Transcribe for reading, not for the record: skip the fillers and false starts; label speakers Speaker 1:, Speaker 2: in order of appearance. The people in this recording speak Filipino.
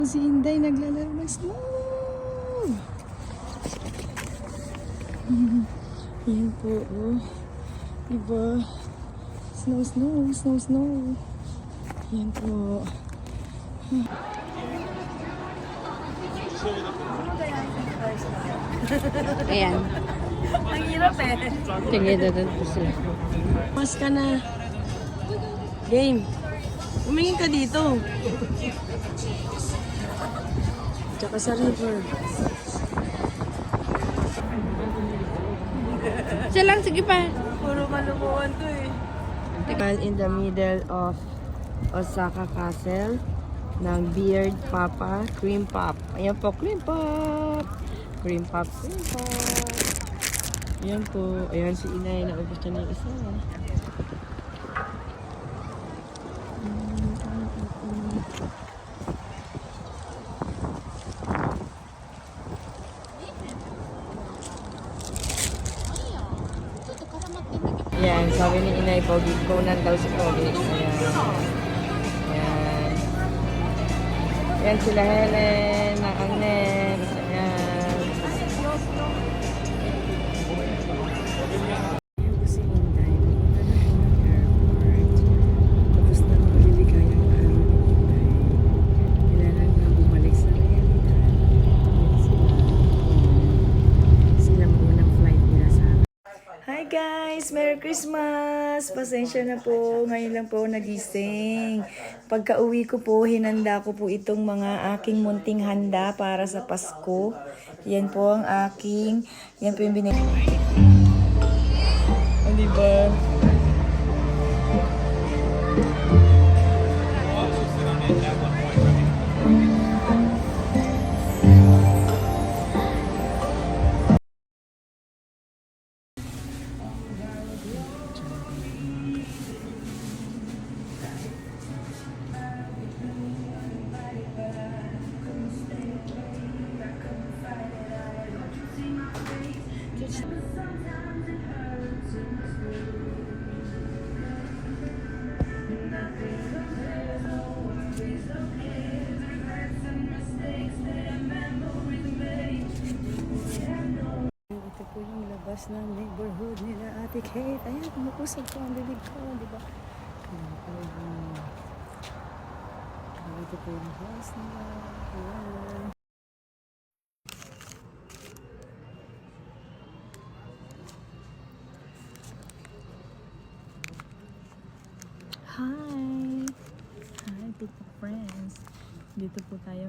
Speaker 1: Si Inday naglalaro ng snow. Yan po, oh. Diba? Snow, snow, snow, snow. Yan po.
Speaker 2: Ayan.
Speaker 1: Ang hirap eh.
Speaker 2: Tingin na po sila.
Speaker 1: Mas ka na. Game. Umingin ka dito. Tsaka sa river.
Speaker 2: Siya lang, sige pa.
Speaker 1: Puro malumuan to eh. In the middle of Osaka Castle ng Beard Papa Cream Pop. Ayan po, Cream Pop. Cream Pop, Cream Pop. Ayan po. Ayan si Inay. Naubos niya ng isa. Ayan, sabi ni Inay, Pogi, kunan daw si Pogi. Ayan. Ayan. Ayan sila Helen, na Agnes. Ayan. Ayan po si Inday. Pupunta na po ng airport. Tapos na magliligay ang araw ni Inday. Kailangan na bumalik sa realidad. Ayan sila. Sila unang flight nila sa akin. Hi guys! Merry Christmas! Pasensya na po. Ngayon lang po nagising. Pagka uwi ko po, hinanda ko po itong mga aking munting handa para sa Pasko. Yan po ang aking, yan po yung binigay. Oh, diba? Ito po yung labas ng neighborhood nila Ate Kate. Ayan, kumukusog po ang bibig ko, di ba? Ayan po yung... Ito po yung house nila. Ayan. Hi! Hi, people friends. Dito po tayo